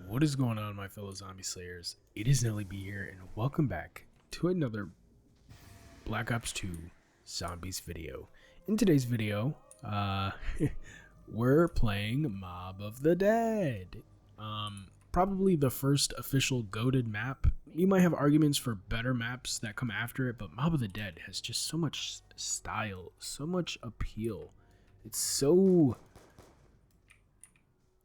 What is going on, my fellow zombie slayers? It is Nelly B here, and welcome back to another Black Ops 2 Zombies video. In today's video, we're playing Mob of the Dead. Probably the first official goated map. You might have arguments for better maps that come after it, but Mob of the Dead has just so much style, so much appeal. It's so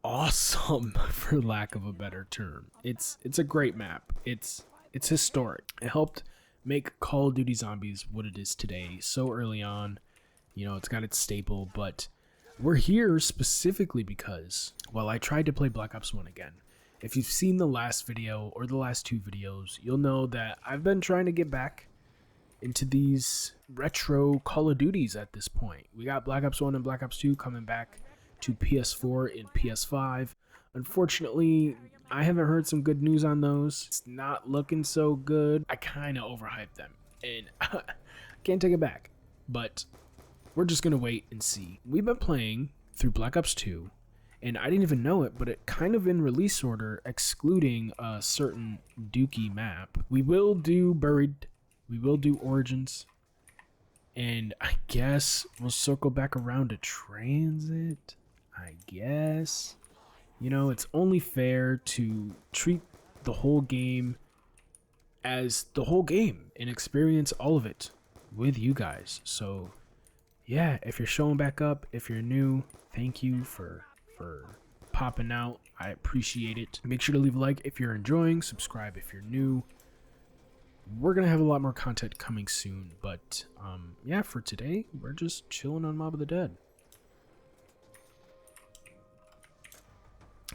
awesome, for lack of a better term. It's a great map. It's historic. It helped make Call of Duty Zombies what it is today so early on. You know, it's got its staple, but we're here specifically because, well, I tried to play Black Ops 1 again. If you've seen the last video or the last two videos, you'll know that I've been trying to get back into these retro Call of Duties at this point. We got Black Ops 1 and Black Ops 2 coming back to PS4 and PS5. Unfortunately, I haven't heard some good news on those. It's not looking so good. I kind of overhyped them, and I can't take it back. But we're just going to wait and see. We've been playing through Black Ops 2, and I didn't even know it, but it kind of in release order, excluding a certain Dookie map. We will do Buried, we will do Origins, and I guess we'll circle back around to Transit. I guess, you know, it's only fair to treat the whole game as the whole game and experience all of it with you guys. So yeah, if you're showing back up, if you're new, thank you for popping out. I appreciate it. Make sure to leave a like if you're enjoying, subscribe if you're new. We're gonna have a lot more content coming soon, but yeah, for today we're just chilling on Mob of the Dead.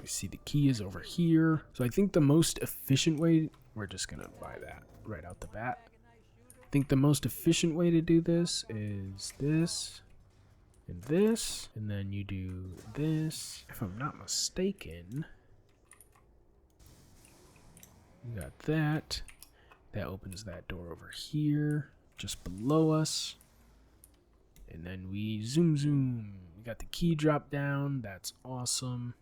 You see the key is over here. So I think the most efficient way, we're just gonna buy that right out the bat. I think the most efficient way to do this is this and this, and then you do this. If I'm not mistaken, you got that. That opens that door over here, just below us. And then we zoom. We got the key drop down, that's awesome.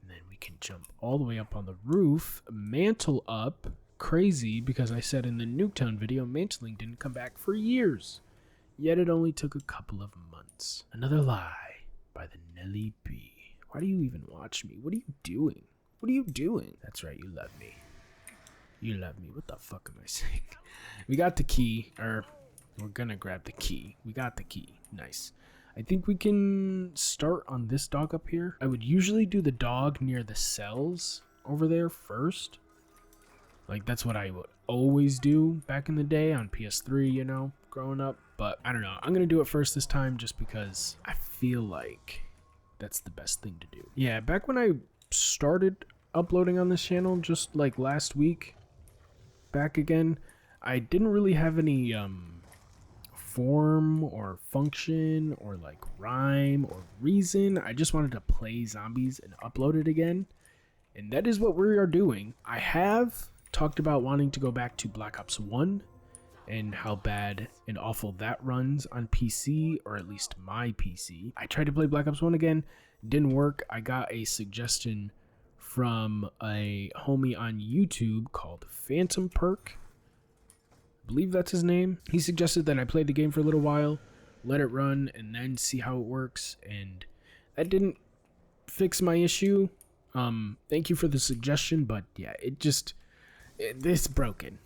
And then we can jump all the way up on the roof, mantle up. Crazy, because I said in the Nuketown video, mantling didn't come back for years. Yet it only took a couple of months. Another lie by the Nelly B. Why do you even watch me? What are you doing? What are you doing? That's right, you love me. You love me. What the fuck am I saying? We got the key, or we're gonna grab the key. We got the key. Nice. I think we can start on this dog up here. I would usually do the dog near the cells over there first. Like, that's what I would always do back in the day on PS3, you know, growing up. But I don't know. I'm gonna do it first this time just because I feel like that's the best thing to do. Yeah, back when I started uploading on this channel, just like last week, back again, I didn't really have any form or function or like rhyme or reason. I just wanted to play zombies and upload it again, and that is what we are doing. I have talked about wanting to go back to Black Ops 1 and how bad and awful that runs on PC, or at least my PC. I tried to play Black Ops 1 again, didn't work. I got a suggestion from a homie on YouTube called Phantom Perk. I believe that's his name. He suggested that I play the game for a little while, let it run, and then see how it works, and that didn't fix my issue. Thank you for the suggestion, but yeah, it's broken.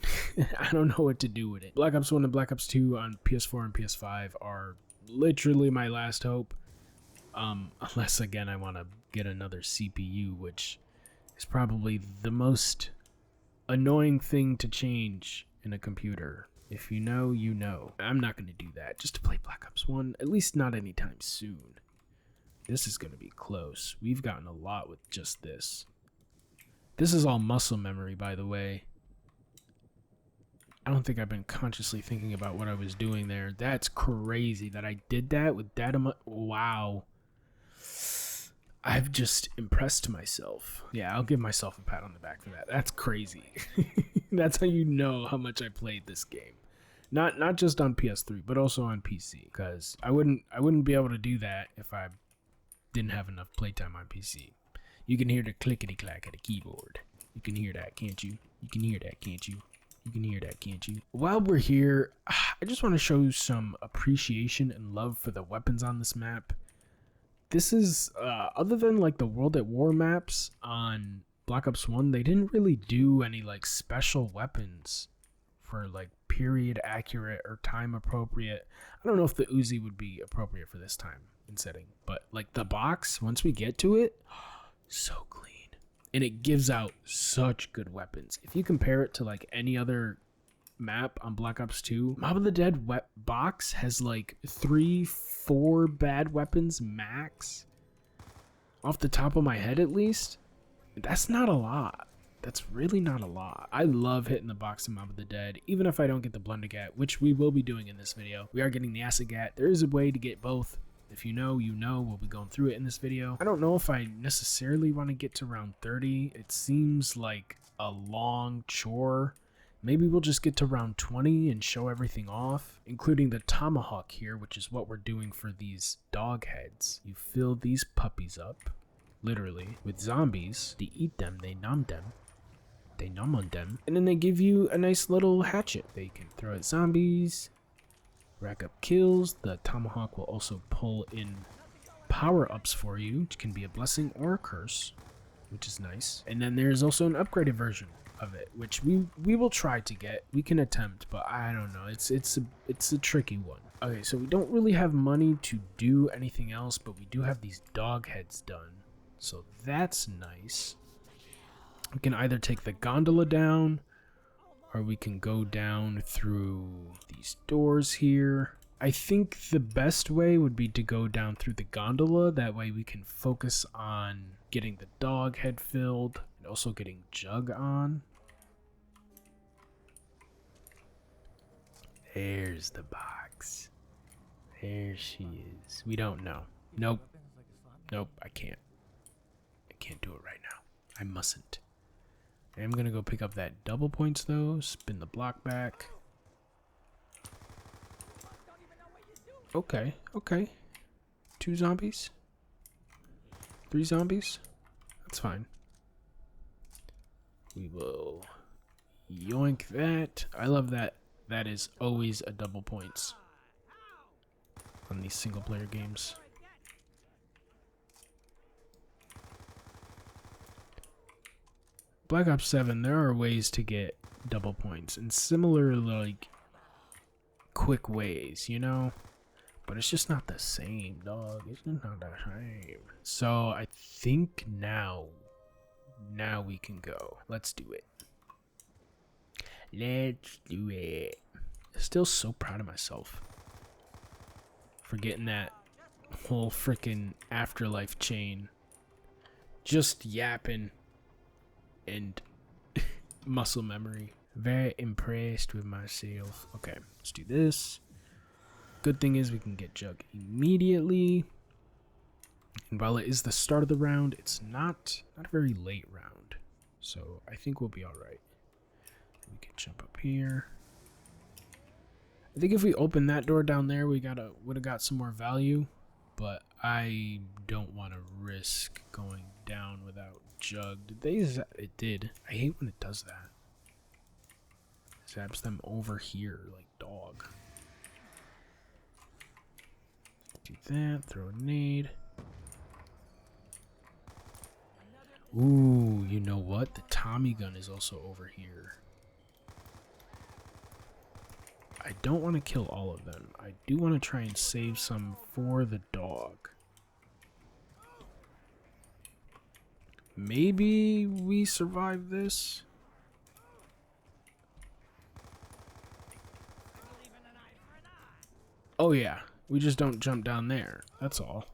I don't know what to do with it. Black Ops 1 and Black Ops 2 on PS4 and PS5 are literally my last hope. Unless, again, I want to get another CPU, which is probably the most annoying thing to change in a computer. If you know, you know. I'm not going to do that just to play Black Ops 1, at least not anytime soon. This is going to be close. We've gotten a lot with just this. This is all muscle memory, by the way. I don't think I've been consciously thinking about what I was doing there. That's crazy that I did that with data. Wow. I've just impressed myself. Yeah, I'll give myself a pat on the back for that. That's crazy. That's how you know how much I played this game. Not just on PS3, but also on PC. Because I wouldn't be able to do that if I didn't have enough playtime on PC. You can hear the clickety clack of the keyboard. You can hear that, can't you? You can hear that, can't you? You can hear that, can't you? While we're here, I just want to show you some appreciation and love for the weapons on this map. This is, other than like the World at War maps on Black Ops 1, they didn't really do any like special weapons for like period accurate or time appropriate. I don't know if the Uzi would be appropriate for this time in setting, but like the box, once we get to it, so clean. And it gives out such good weapons. If you compare it to like any other map on Black Ops 2, Mob of the Dead box has like 3-4 bad weapons max. Off the top of my head at least. That's not a lot. That's really not a lot. I love hitting the box in Mob of the Dead, even if I don't get the Blundergat, which we will be doing in this video. We are getting the Acid Gat. There is a way to get both. If you know, you know. We'll be going through it in this video. I don't know if I necessarily want to get to round 30. It seems like a long chore. Maybe we'll just get to round 20 and show everything off, including the Tomahawk here, which is what we're doing for these dog heads. You fill these puppies up, literally, with zombies. They eat them, they numb them. They numb on them, and then they give you a nice little hatchet. They can throw at zombies, rack up kills. The Tomahawk will also pull in power-ups for you, which can be a blessing or a curse, which is nice. And then there's also an upgraded version of it, which we will try to get. We can attempt, but I don't know. It's a tricky one. Okay, so we don't really have money to do anything else, but we do have these dog heads done, so that's nice. We can either take the gondola down, or we can go down through these doors here. I think the best way would be to go down through the gondola. That way we can focus on getting the dog head filled and also getting Jug on. There's the box. There she is. We don't know. Nope. Nope, I can't. I can't do it right now. I mustn't. I'm gonna go pick up that double points though, spin the block back. Okay, okay. 2 zombies? 3 zombies? That's fine. We will yoink that. I love that. That is always a double points on these single player games. Black Ops 7, there are ways to get double points in similar, like, quick ways, you know? But it's just not the same, dog. It's just not the same. So I think now we can go. Let's do it. Let's do it. Still so proud of myself for getting that whole freaking afterlife chain. Just yapping. And muscle memory. Very impressed with myself. Okay, let's do this. Good thing is we can get Jug immediately. And while it is the start of the round, it's not a very late round. So I think we'll be alright. We can jump up here. I think if we open that door down there, would have got some more value. But I don't want to risk going down without Jug. It did. I hate when it does that. Zaps them over here like dog. Do that. Throw a nade. Ooh, you know what? The Tommy gun is also over here. I don't want to kill all of them. I do want to try and save some for the dog. Maybe we survive this. Oh yeah, we just don't jump down there. That's all.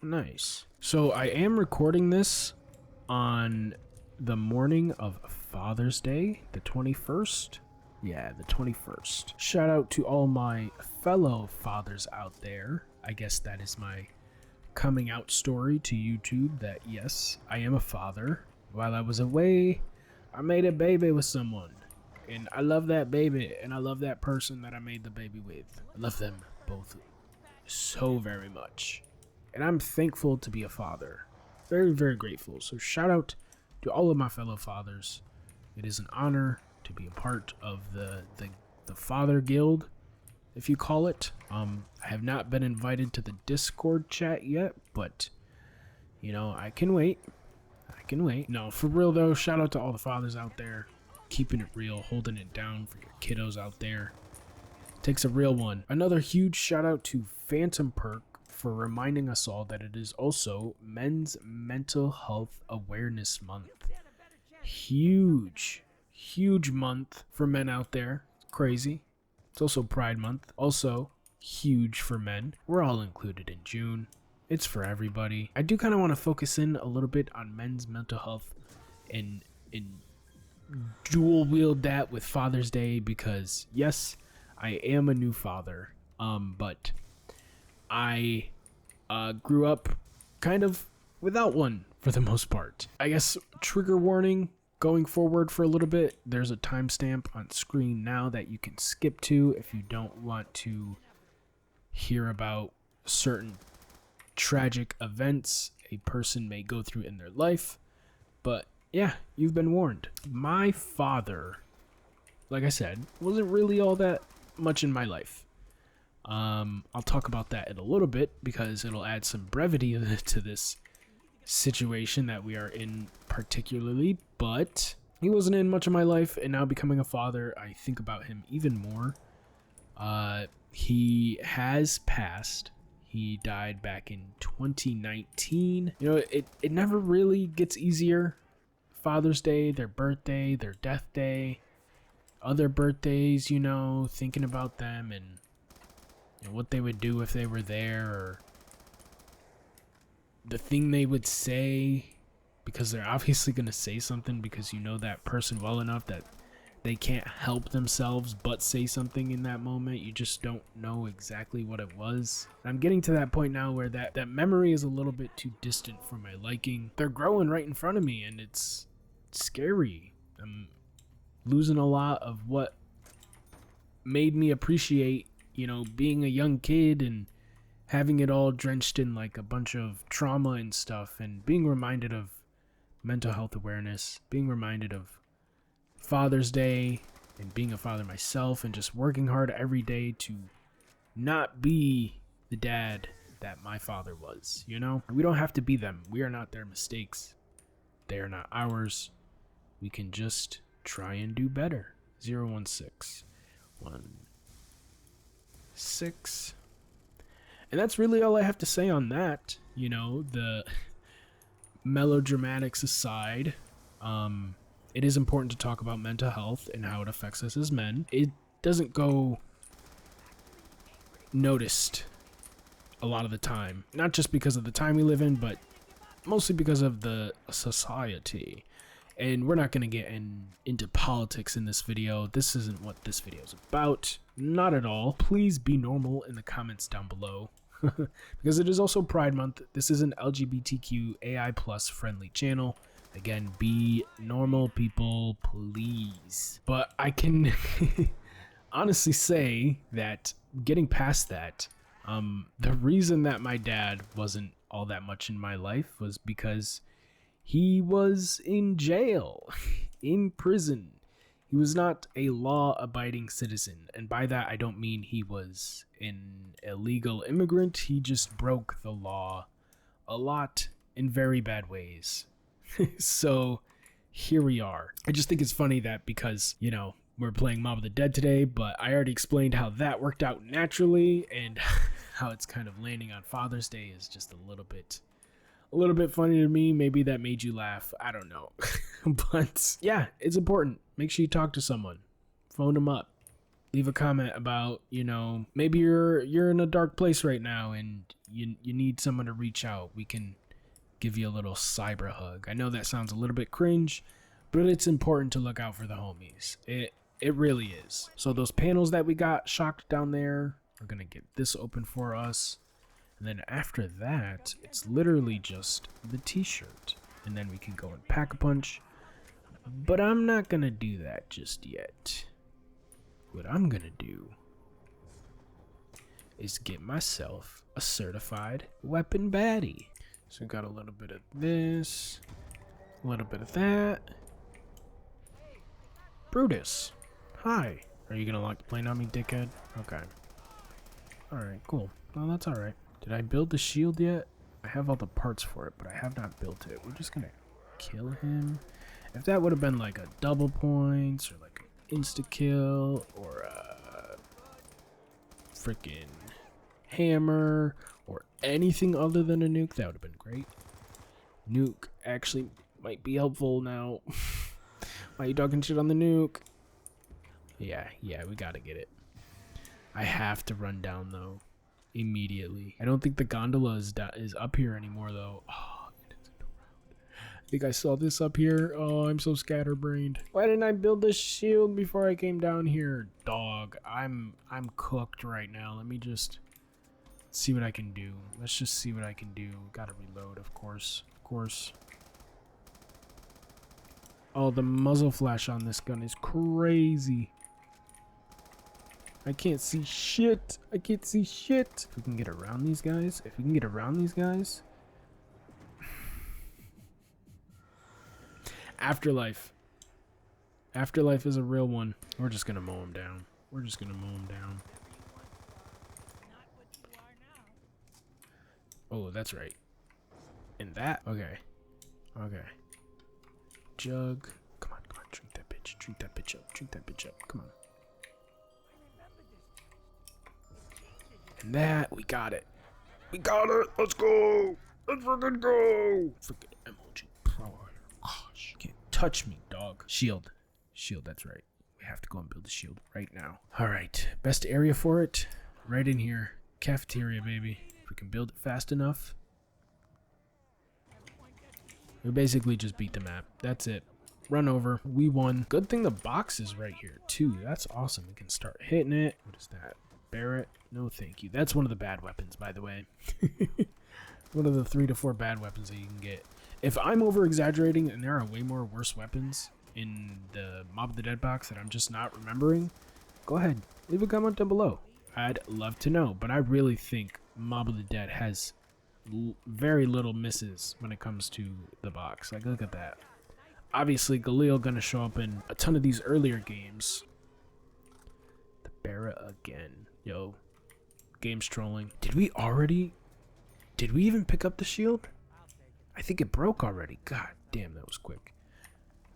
Nice. So I am recording this on the morning of Father's Day, the 21st. Yeah, the 21st. Shout out to all my fellow fathers out there. I guess that is my coming out story to YouTube, that yes, I am a father. While I was away, I made a baby with someone. And I love that baby, and I love that person that I made the baby with. I love them both so very much. And I'm thankful to be a father. very, very grateful. So shout out to all of my fellow fathers. It is an honor to be a part of the Father Guild, if you call it. I have not been invited to the Discord chat yet, but you know, I can wait. No, for real though, shout out to all the fathers out there, keeping it real, holding it down for your kiddos out there. Takes a real one. Another huge shout out to Phantom Perk for reminding us all that it is also Men's Mental Health Awareness Month. Huge month for men out there. It's crazy. It's also Pride Month. Also huge for men. We're all included in June. It's for everybody. I do kind of want to focus in a little bit on men's mental health and dual wield that with Father's Day, because yes, I am a new father, but I grew up kind of without one for the most part. I guess trigger warning going forward for a little bit. There's a timestamp on screen now that you can skip to if you don't want to hear about certain tragic events a person may go through in their life. But yeah, you've been warned. My father, like I said, wasn't really all that much in my life. I'll talk about that in a little bit because it'll add some brevity to this situation that we are in particularly, but he wasn't in much of my life, and now becoming a father, I think about him even more. He has passed. He died back in 2019. You know, it never really gets easier. Father's Day, their birthday, their death day, other birthdays, you know, thinking about them and you know, what they would do if they were there, or the thing they would say, because they're obviously going to say something because you know that person well enough that they can't help themselves but say something in that moment. You just don't know exactly what it was. I'm getting to that point now where that memory is a little bit too distant for my liking. They're growing right in front of me, and it's scary. I'm losing a lot of what made me appreciate, you know, being a young kid and having it all drenched in like a bunch of trauma and stuff, and being reminded of mental health awareness, being reminded of Father's Day and being a father myself, and just working hard every day to not be the dad that my father was, you know? We don't have to be them. We are not their mistakes. They are not ours. We can just try and do better. 016 16. And that's really all I have to say on that. You know, the melodramatics aside, it is important to talk about mental health and how it affects us as men. It doesn't go noticed a lot of the time, not just because of the time we live in, but mostly because of the society. And we're not going to get into politics in this video. This isn't what this video is about. Not at all. Please be normal in the comments down below. Because it is also Pride Month. This is an LGBTQ AI plus friendly channel. Again, be normal, people, please. But I can honestly say that getting past that, the reason that my dad wasn't all that much in my life was because he was in jail, in prison. He was not a law-abiding citizen, and by that I don't mean he was an illegal immigrant. He just broke the law a lot in very bad ways. So here we are. I just think it's funny that because, you know, we're playing Mob of the Dead today, but I already explained how that worked out naturally, and how it's kind of landing on Father's Day is just a little bit funny to me. Maybe that made you laugh. I don't know. But yeah, it's important. Make sure you talk to someone. Phone them up. Leave a comment about, you know, maybe you're in a dark place right now and you need someone to reach out. We can give you a little cyber hug. I know that sounds a little bit cringe, but it's important to look out for the homies. It really is. So those panels that we got shocked down there, we're going to get this open for us. And then after that, it's literally just the t-shirt. And then we can go and pack a punch. But I'm not going to do that just yet. What I'm going to do is get myself a certified weapon baddie. So we got a little bit of this, a little bit of that. Brutus, hi. Are you gonna lock the plane on me, dickhead? Okay. Alright, cool. Well, that's alright. Did I build the shield yet? I have all the parts for it, but I have not built it. We're just gonna kill him. If that would have been like a double points or like an insta-kill or a freaking hammer or anything other than a nuke, that would have been great. Nuke actually might be helpful now. Why are you talking shit on the nuke? Yeah, we gotta get it. I have to run down though, immediately. I don't think the gondola is up here anymore though. Oh, I think I saw this up here. Oh, I'm so scatterbrained. Why didn't I build this shield before I came down here? Dog, I'm cooked right now. Let me just see what I can do. Let's just see what I can do. Gotta reload, of course. Oh, the muzzle flash on this gun is crazy. I can't see shit. If we can get around these guys. Afterlife. Afterlife is a real one. We're just gonna mow him down. Oh, that's right. And that? Okay. Jug. Come on. Drink that bitch up. Come on. And that, we got it. Let's go. Let's fucking go. Freaking emoji pro. Gosh, can't touch me, dog. Shield, that's right. We have to go and build the shield right now. All right, best area for it, right in here. Cafeteria, baby. If we can build it fast enough. We basically just beat the map. That's it. Run over. We won. Good thing the box is right here, too. That's awesome. We can start hitting it. What is that? Barrett? No, thank you. That's one of the bad weapons, by the way. One of the 3 to 4 bad weapons that you can get. If I'm over-exaggerating and there are way more worse weapons in the Mob of the Dead box that I'm just not remembering, go ahead. Leave a comment down below. I'd love to know, but I really think Mob of the Dead has very little misses when it comes to the box. Like, look at that. Obviously, Galil gonna show up in a ton of these earlier games. The Barra again. Yo, game's trolling. Did we even pick up the shield? I think it broke already. God damn, that was quick.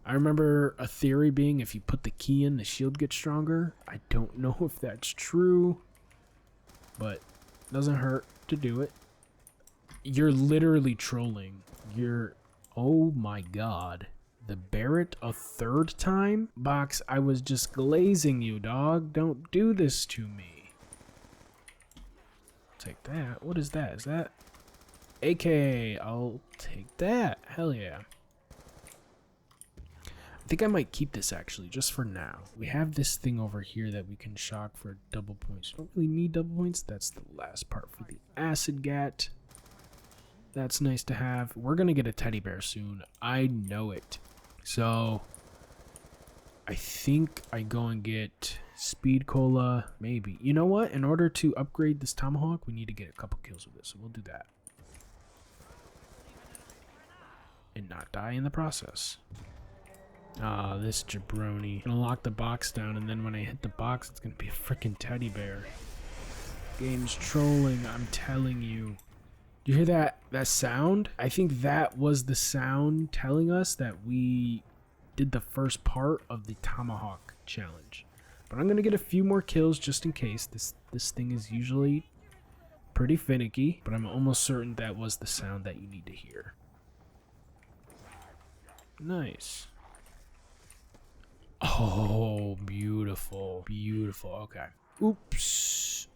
I remember a theory being if you put the key in, the shield gets stronger. I don't know if that's true, but it doesn't hurt to do it. You're literally trolling. Oh my god. The Barrett a third time? Box, I was just glazing you, dog. Don't do this to me. Take that. What is that? Is that AK? I'll take that. Hell yeah. I think I might keep this actually, just for now. We have this thing over here that we can shock for double points. Don't really need double points. That's the last part for the acid gat. That's nice to have. We're gonna get a teddy bear soon. I know it. So I think I go and get speed cola, maybe. You know what? In order to upgrade this tomahawk, we need to get a couple kills with this. So we'll do that. And not die in the process. Ah, this jabroni. I'm gonna lock the box down, and then when I hit the box, it's gonna be a freaking teddy bear. Game's trolling, I'm telling you. You hear that sound? I think that was the sound telling us that we did the first part of the tomahawk challenge. But I'm gonna get a few more kills just in case. This thing is usually pretty finicky, but I'm almost certain that was the sound that you need to hear. Nice. Oh, beautiful. Beautiful. Okay. Oops.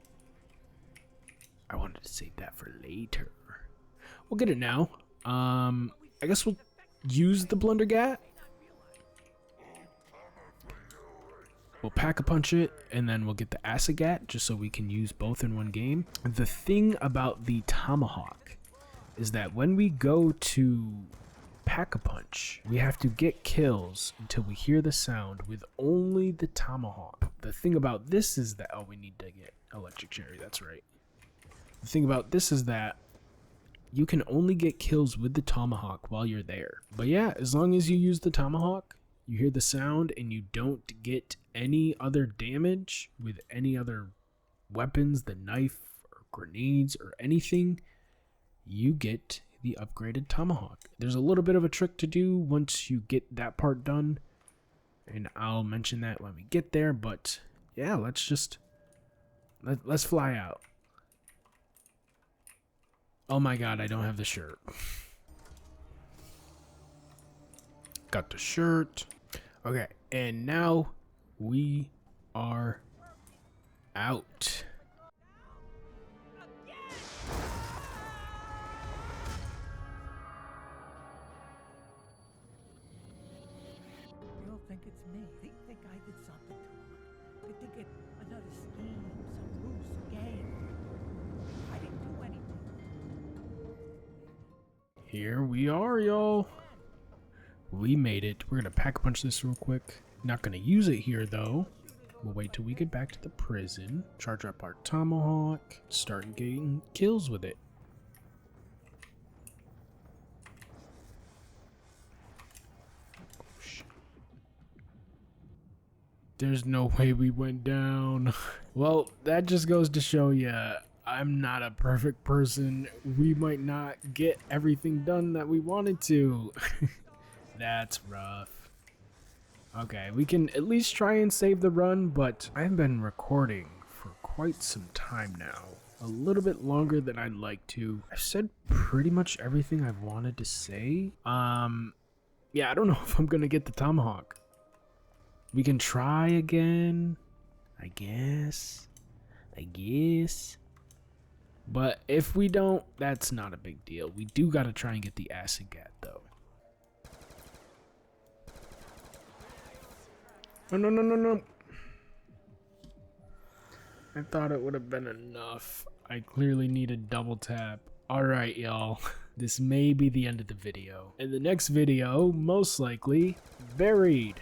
I wanted to save that for later. We'll get it now. I guess we'll use the Blundergat. We'll pack-a-punch it, and then we'll get the Acigat, just so we can use both in one game. The thing about the Tomahawk is that when we go to pack-a-punch, we have to get kills until we hear the sound with only the Tomahawk. The thing about this is that... Oh, we need to get Electric Cherry, that's right. The thing about this is that you can only get kills with the tomahawk while you're there. But yeah, as long as you use the tomahawk, you hear the sound and you don't get any other damage with any other weapons, the knife or grenades or anything, you get the upgraded tomahawk. There's a little bit of a trick to do once you get that part done, and I'll mention that when we get there. But yeah, let's fly out. Oh my god, I don't have the shirt. Got the shirt. Okay, and now we are out. They all think it's me. They think I did something to them. They think it's another scheme, some ruse game. I didn't do anything. Here we are, y'all. We made it. We're gonna pack a punch this real quick. Not gonna use it here though. We'll wait till we get back to the prison. Charge up our tomahawk. Start getting kills with it. Oh, shit. There's no way we went down. Well, that just goes to show you I'm not a perfect person. We might not get everything done that we wanted to. That's rough. Okay, we can at least try and save the run, but I've been recording for quite some time now. A little bit longer than I'd like to. I've said pretty much everything I've wanted to say. Yeah, I don't know if I'm gonna get the tomahawk. We can try again, I guess. But if we don't, that's not a big deal. We do gotta try and get the acid gat though. Oh, no. I thought it would have been enough. I clearly need a double tap. Alright, y'all. This may be the end of the video. In the next video, most likely, buried.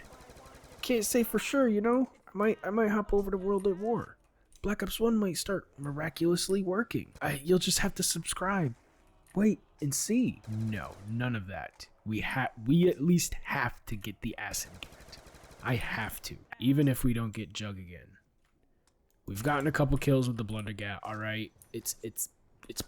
Can't say for sure, you know? I might hop over to World at War. Black Ops 1 might start miraculously working. You'll just have to subscribe. Wait and see. No, none of that. We at least have to get the acid gat. I have to, even if we don't get Jug again. We've gotten a couple kills with the Blundergat, alright? It's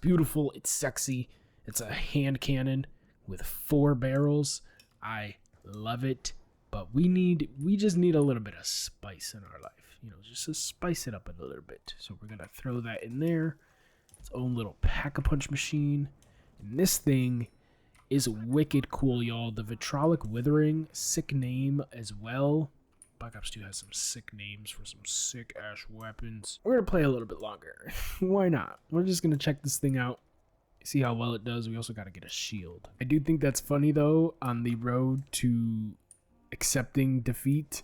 beautiful, it's sexy. It's a hand cannon with 4 barrels. I love it, but we just need a little bit of spice in our life. You know, just to spice it up a little bit. So we're gonna throw that in there. Its own little pack-a-punch machine. And this thing is wicked cool, y'all. The Vitrolic Withering, sick name as well. Black Ops 2 has some sick names for some sick ass weapons. We're gonna play a little bit longer. Why not? We're just gonna check this thing out, see how well it does. We also gotta get a shield. I do think that's funny though. On the road to accepting defeat,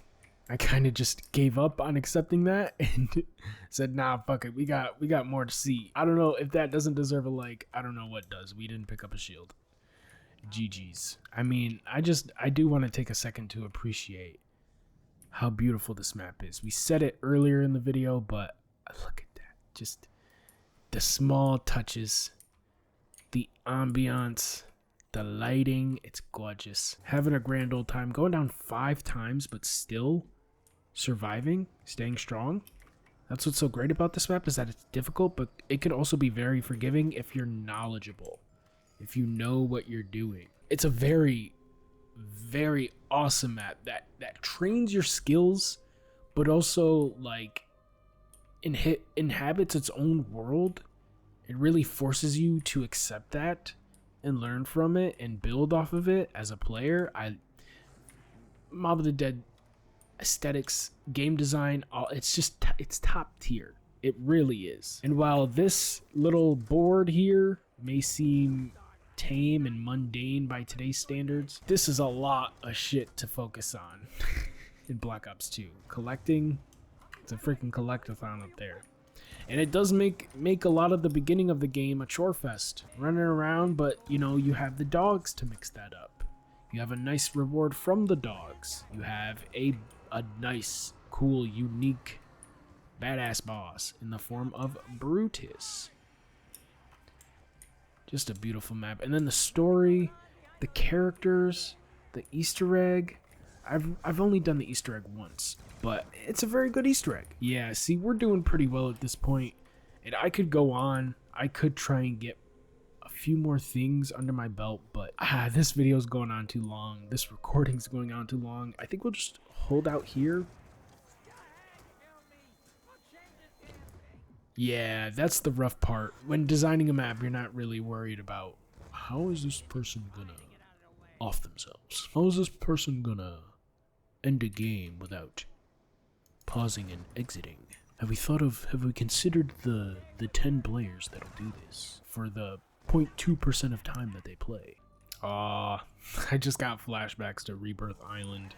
I kind of just gave up on accepting that and said, nah, fuck it. We got more to see. I don't know if that doesn't deserve a like. I don't know what does. We didn't pick up a shield. GG's. I mean, I do want to take a second to appreciate how beautiful this map is. We said it earlier in the video, but look at that. Just the small touches, the ambiance, the lighting. It's gorgeous. Having a grand old time. Going down 5 times, but still surviving, staying strong. That's what's so great about this map, is that it's difficult, but it can also be very forgiving if you're knowledgeable. If you know what you're doing. It's a very, very awesome map that trains your skills, but also like inhabits its own world. It really forces you to accept that and learn from it and build off of it as a player. Mob of the Dead aesthetics, game design, it's top tier. It really is. And while this little board here may seem tame and mundane by today's standards, this is a lot of shit to focus on in Black Ops 2. Collecting, it's a freaking collectathon up there. And it does make a lot of the beginning of the game a chore fest. Running around, but you know, you have the dogs to mix that up. You have a nice reward from the dogs. You have a nice, cool, unique, badass boss in the form of Brutus. Just a beautiful map. And then the story, the characters, the Easter egg. I've only done the Easter egg once, but it's a very good Easter egg. Yeah, see, we're doing pretty well at this point, and I could go on. I could try and get a few more things under my belt, but this video's going on too long. This recording's going on too long. I think we'll just hold out here. Yeah, that's the rough part. When designing a map, you're not really worried about how is this person gonna off themselves? How is this person gonna end a game without pausing and exiting? Have we considered the 10 players that'll do this for the 0.2% of time that they play? I just got flashbacks to Rebirth Island.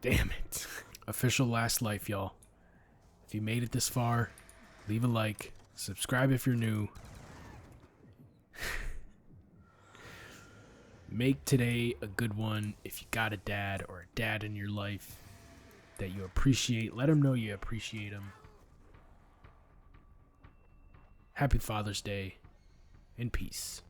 Damn it. Official last life, y'all. If you made it this far, leave a like, subscribe if you're new. Make today a good one. If you got a dad or a dad in your life that you appreciate, let him know you appreciate him. Happy Father's Day, and peace.